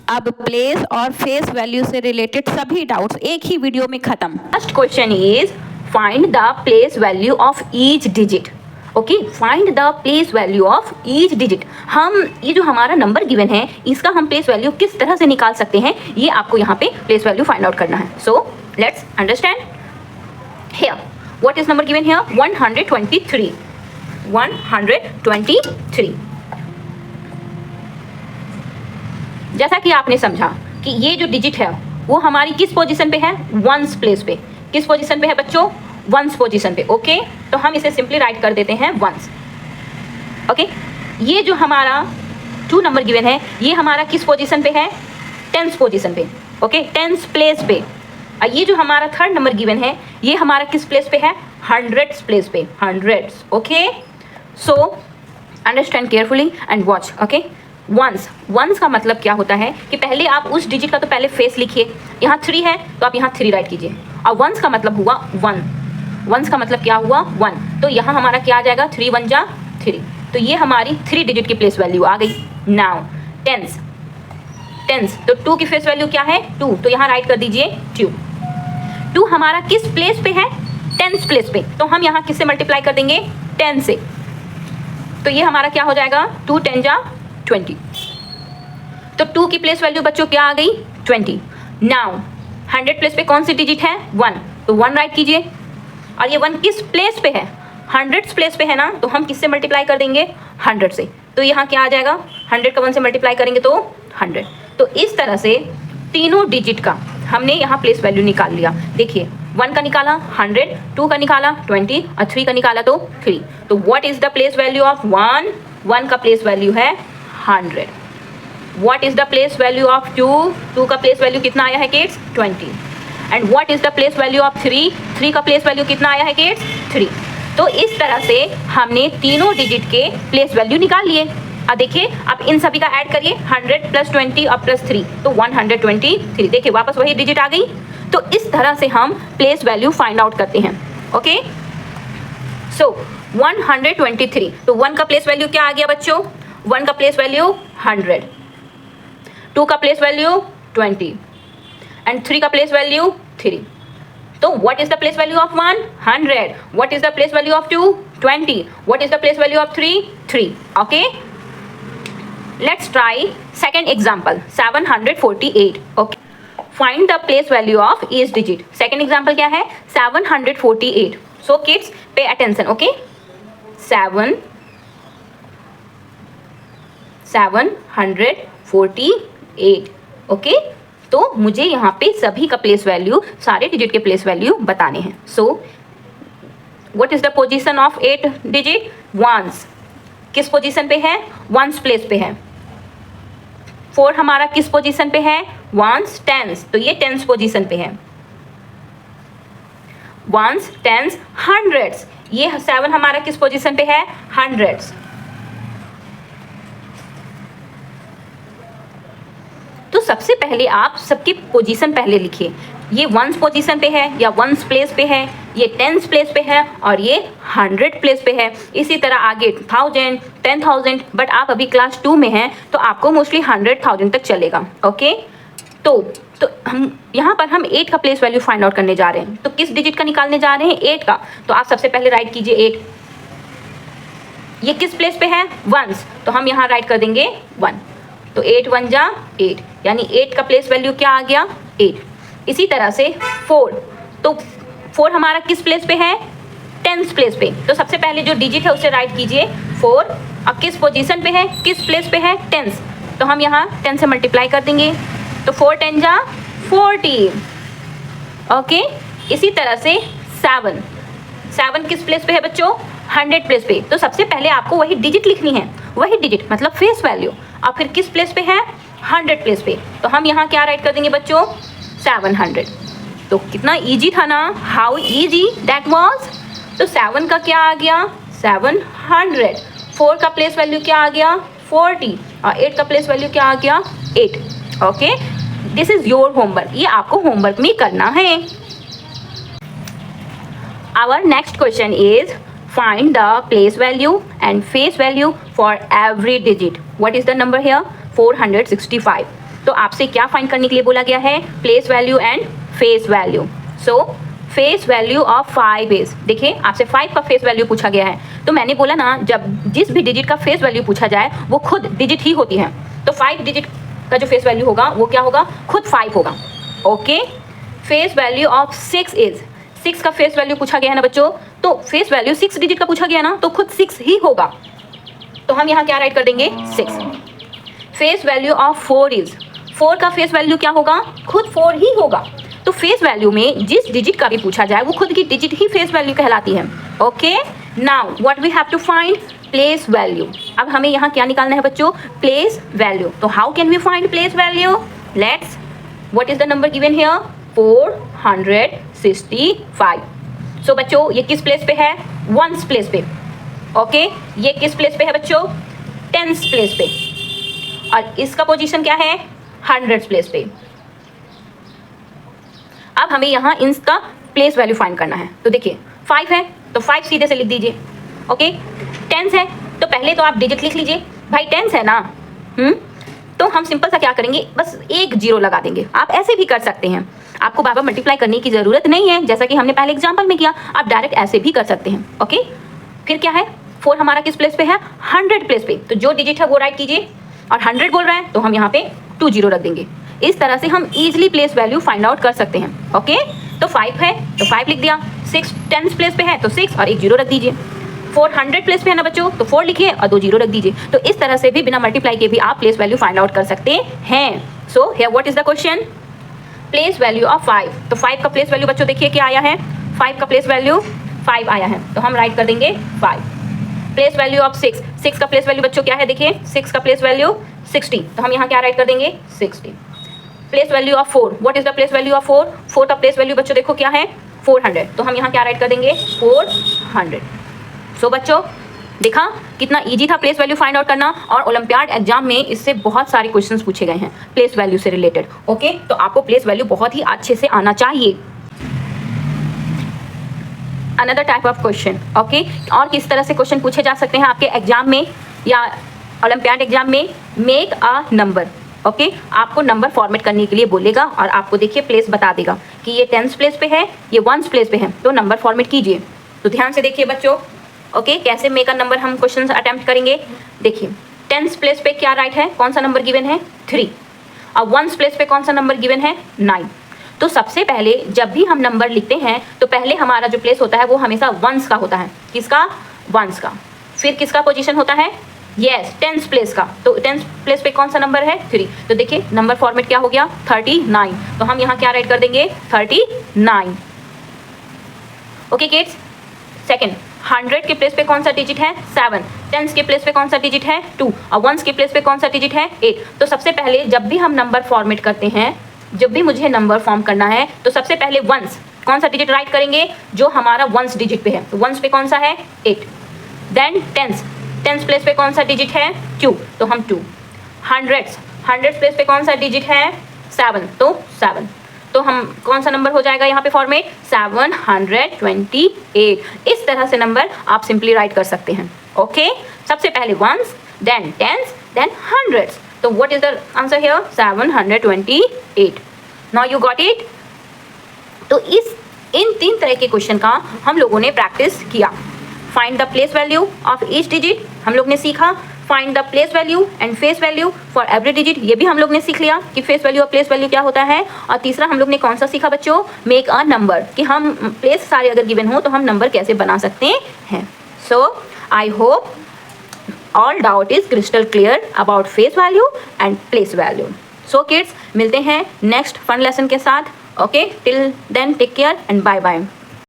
अब प्लेस और face value से रिलेटेड सभी डाउट्स एक ही वीडियो में खत्म। First question is find the place value of each digit. Okay, find the place value of each digit. हम ये जो हमारा नंबर गिवन है इसका हम प्लेस वैल्यू किस तरह से निकाल सकते हैं, ये आपको यहाँ पे प्लेस वैल्यू फाइंड आउट करना है। So let's understand. Here what is number given here? 123। 123। जैसा कि आपने समझा कि ये जो डिजिट है वो हमारी किस पोजीशन पे है? वंस प्लेस पे। किस पोजीशन पे है बच्चों? वंस पोजीशन पे। ओके, तो हम इसे सिंपली राइट कर देते हैं वंस। ओके, ये जो हमारा 2 नंबर गिवन है ये हमारा किस पोजीशन पे है? टेंस पोजीशन पे। ओके, टेंस प्लेस पे। और ये जो हमारा 3rd नंबर गिवन है ये हमारा किस प्लेस पे है? हंड्रेड्स प्लेस पे। Hundreds. Okay, so understand carefully and watch. Okay, ones. Ones का मतलब क्या होता है कि पहले आप उस डिजिट का तो पहले फेस लिखिए। यहाँ 3 है तो आप यहाँ 3 राइट कीजिए। और वंस का मतलब हुआ 1। वंस का मतलब क्या हुआ? 1। तो यहाँ हमारा क्या आ जाएगा? 3 1 जा 3। तो ये हमारी 3 डिजिट की प्लेस वैल्यू आ गई। Now tense. टेंस तो 2 की फेस वैल्यू क्या है? 2। तो यहाँ राइट कर दीजिए 2। 2 हमारा किस प्लेस पे है? टेंस प्लेस पे। तो हम यहाँ किससे मल्टीप्लाई कर देंगे? 10 से। तो ये हमारा क्या हो जाएगा? 2 10 जा 20। तो 2 की प्लेस वैल्यू बच्चों क्या आ गई? 20। नाउ 100 प्लेस पे कौन सी डिजिट है? 1। तो 1 राइट कीजिए। और ये 1 किस प्लेस पे है? हंड्रेड्स प्लेस पे है ना, तो हम किससे मल्टीप्लाई कर देंगे? 100 से। तो यहाँ क्या आ जाएगा? 100 का 1 से मल्टीप्लाई करेंगे तो 100। तो इस तरह से तीनों डिजिट का हमने यहाँ प्लेस वैल्यू निकाल लिया। देखिए 1 का निकाला 100, 2 का निकाला 20 और 3 का निकाला तो 3। तो what is the place value of 1? 1 का प्लेस वैल्यू है 100। What is the place value of 2? 2 का प्लेस वैल्यू कितना आया है kids? 20। And what is the place value of 3? 3 का प्लेस वैल्यू कितना आया है किड्स? 3। तो इस तरह से हमने तीनों डिजिट के प्लेस वैल्यू निकाल लिए। अब देखिए आप इन सभी का ऐड करिए 100 प्लस 20 और प्लस 3 तो 123। देखिए वापस वही डिजिट आ गई। तो इस तरह से हम प्लेस वैल्यू फाइंड आउट करते हैं। ओके, सो 123। तो 1 का प्लेस वैल्यू क्या आ गया बच्चों? 1 का प्लेस वैल्यू 100, 2 का प्लेस वैल्यू 20 एंड 3 का प्लेस वैल्यू 3। तो what is the place value of 1? 100. What is the place value of 2? 20. What is the place value of 3? 3. Okay. Let's try second example. 748. Okay. Find the place value of each digit. Second example क्या है? 748. So kids pay attention. Okay. 748. Okay. तो मुझे यहाँ पे सभी का place value, सारे digit के प्लेस वैल्यू बताने हैं। So what is the position of 8 digit? Ones. किस पोजीशन पे है? वंस प्लेस पे है। 4 हमारा किस पोजीशन पे है? Ones tens. तो ये टेंस पोजीशन पे है। Ones tens hundreds. ये 7 हमारा किस पोजीशन पे है? हंड्रेड्स। तो सबसे पहले आप सबकी पोजीशन पहले लिखिए। ये वंस पोजीशन पे है या वंस प्लेस पे है, ये टेंस प्लेस पे है और ये 100 प्लेस पे है। इसी तरह आगे 1000, 10,000, बट आप अभी क्लास 2 में हैं तो आपको मोस्टली 100,000 तक चलेगा। ओके, तो हम यहाँ पर हम 8 का प्लेस वैल्यू फाइंड आउट करने जा रहे हैं। तो किस डिजिट का निकालने जा रहे हैं? 8 का। तो आप सबसे पहले राइट कीजिए 8। ये किस प्लेस पे है? वंस। तो हम यहाँ राइट कर देंगे 1। तो 8 1 जा 8, यानी 8 का प्लेस वैल्यू क्या आ गया? 8। इसी तरह से 4। तो 4 हमारा किस प्लेस पे है? टेंस प्लेस पे। तो सबसे पहले जो डिजिट है उसे राइट कीजिए 4। अब किस पोजीशन पे है? किस प्लेस पे है? टेंस। तो हम यहाँ 10 से मल्टीप्लाई कर देंगे। तो 4 10 जा 40। ओके, इसी तरह से 7। 7 किस प्लेस पे है बच्चों? 100 प्लेस पे। तो सबसे पहले आपको वही डिजिट लिखनी है, वही डिजिट मतलब फेस वैल्यू। और फिर किस प्लेस पे है? 100 प्लेस पे। तो हम यहाँ क्या राइट कर देंगे बच्चों? 700। तो कितना इजी था ना? How easy that was. तो 7 का क्या आ गया? 700। 4 का प्लेस वैल्यू क्या आ गया? 40 और 8 का प्लेस वैल्यू क्या आ गया? 8। Okay, this is your homework. ये आपको होमवर्क में करना है। Our next question is find the place value and face value for every digit. What is the number here? 465. तो आपसे क्या फाइंड करने के लिए बोला गया है? Place value and face value. So face value of 5 is, देखिए आपसे 5 का फेस वैल्यू पूछा गया है, तो मैंने बोला ना जब जिस भी डिजिट का फेस वैल्यू पूछा जाए वो खुद डिजिट ही होती है, तो 5 डिजिट का जो फेस वैल्यू होगा वो क्या होगा? खुद 5 होगा। Okay, face value of 6 is, 6 का फेस वैल्यू पूछा गया है ना बच्चों, तो फेस वैल्यू 6 डिजिट का पूछा गया ना, तो खुद 6 ही होगा, तो हम यहाँ क्या राइट कर देंगे? 6। फेस वैल्यू ऑफ 4 इज, 4 का फेस वैल्यू क्या होगा? खुद 4 ही होगा, तो फेस वैल्यू में जिस डिजिट का भी पूछा जाए वो खुद की डिजिट ही फेस वैल्यू कहलाती है। Okay, now what we have to find? Place value. अब हमें यहाँ क्या निकालना है बच्चों? Place value. तो how can we find place value? Let's, what is the number given here? 465। So बच्चों ये किस प्लेस पे है? वंस प्लेस पे। ओके, ये किस प्लेस पे है बच्चों? टेंस प्लेस पे। और इसका पोजीशन क्या है? हंड्रेड्स प्लेस पे। अब हमें यहाँ इसका प्लेस वैल्यू फाइंड करना है, तो देखिए 5 है तो 5 सीधे से लिख दीजिए। ओके, 10 है तो पहले तो आप डिजिट लिख लीजिए, भाई 10 है ना, तो हम सिंपल सा क्या करेंगे? बस एक 0 लगा देंगे। आप ऐसे भी कर सकते हैं, आपको बार बार मल्टीप्लाई करने की ज़रूरत नहीं है, जैसा कि हमने पहले एग्जाम्पल में किया, आप डायरेक्ट ऐसे भी कर सकते हैं। ओके, फिर क्या है? 4 हमारा किस प्लेस पे है? 100 प्लेस पे, तो जो डिजिट है वो राइट कीजिए, और 100 बोल रहा है तो हम यहाँ पे 2 0 रख देंगे। इस तरह से हम easily place value find out कर सकते हैं। ओके, तो 5 है तो 5 लिख दिया, 6 10 प्लेस पे है तो 6 और एक 0 रख दीजिए, 400 प्लेस पे है ना बच्चों, तो 4 लिखिए और 2 0 रख दीजिए। तो इस तरह से भी बिना मल्टीप्लाई के भी आप प्लेस वैल्यू फाइंड आउट कर सकते हैं। So here what is the question? Place value of 5। तो 5 का प्लेस वैल्यू बच्चों देखिए क्या आया है? 5 का प्लेस वैल्यू 5 आया है, तो हम राइट कर देंगे 5। प्लेस वैल्यू ऑफ 6, 6 का प्लेस वैल्यू बच्चों क्या है? देखिए 6 का प्लेस वैल्यू 60, तो हम यहाँ क्या राइट कर देंगे? 60। Place value of 4, what is the place value of 4? 4 का प्लेस वैल्यू बच्चों देखो क्या है? 400, तो हम यहाँ क्या राइट कर देंगे? 400। सो बच्चों देखा कितना इजी था प्लेस वैल्यू फाइंड आउट करना, और ओलंपियाड एग्जाम में इससे बहुत सारे क्वेश्चंस पूछे गए हैं प्लेस वैल्यू से रिलेटेड। ओके, तो आपको प्लेस वैल्यू बहुत ही अच्छे से आना चाहिए। Another type of question. Okay, और किस तरह से क्वेश्चन पूछे जा सकते हैं आपके एग्जाम में या ओलंपियाड एग्जाम में? Make a number. ओके, आपको नंबर फॉर्मेट करने के लिए बोलेगा, और आपको देखिए प्लेस बता देगा कि ये 10th प्लेस पे है, ये 1st प्लेस पे है, तो नंबर फॉर्मेट कीजिए। तो ध्यान से देखिए बच्चों। ओके, कैसे मेक अ नंबर हम क्वेश्चन अटेम्प्ट करेंगे? देखिए 10th प्लेस पे क्या राइट है? कौन सा नंबर गिवन है? 3। और 1st प्लेस पे कौन सा नंबर गिवन है? 9। तो सबसे पहले जब भी हम नंबर लिखते हैं तो पहले हमारा जो प्लेस होता है वो हमेशा 1s का होता है। किसका? 1s का। फिर किसका पोजीशन होता है? यस, 10th प्लेस का। तो 10th प्लेस पे कौन सा नंबर है? 3। तो देखिए नंबर फॉर्मेट क्या हो गया? 39। तो हम यहाँ क्या राइट कर देंगे? 39। ओके किड्स, सेकंड, 100 के प्लेस पे कौन सा डिजिट है? 7। 10 के प्लेस पे कौन सा डिजिट है? 2। और 1s के प्लेस पे कौन सा डिजिट है? 8। तो सबसे पहले जब भी हम नंबर फॉर्मेट करते हैं, जब भी मुझे नंबर फॉर्म करना है, तो सबसे पहले 1s कौन सा डिजिट राइट करेंगे? जो हमारा 1s डिजिट पे है। तो 1s पे कौन सा है? 8। देन 10th प्लेस पे कौन सा डिजिट है? 2, तो हम 2। 100 प्लेस पे कौन सा डिजिट है? 7, तो 7। तो हम कौन सा नंबर हो जाएगा यहाँ पे फॉर्मेट? 728। इस तरह से नंबर आप सिंपली राइट कर सकते हैं। ओके, सबसे पहले 1s, then 10s, then 100s। तो what is the answer here? 728। Now you got it. तो इन 3 तरह के क्वेश्चन का हम लोगों ने प्रैक्टिस किया। Find the place value of each digit हम लोग ने सीखा। Find the place value and face value for every digit, ये भी हम लोग ने सीख लिया कि फेस वैल्यू और प्लेस वैल्यू क्या होता है। और तीसरा हम लोग ने कौन सा सीखा बच्चों? मेक अ नंबर, कि हम प्लेस सारे अगर गिवन हो तो हम नंबर कैसे बना सकते हैं। So I hope all doubt is crystal clear about face value and place value. So kids, मिलते हैं नेक्स्ट फन लेसन के साथ। Okay, till then take care and bye bye.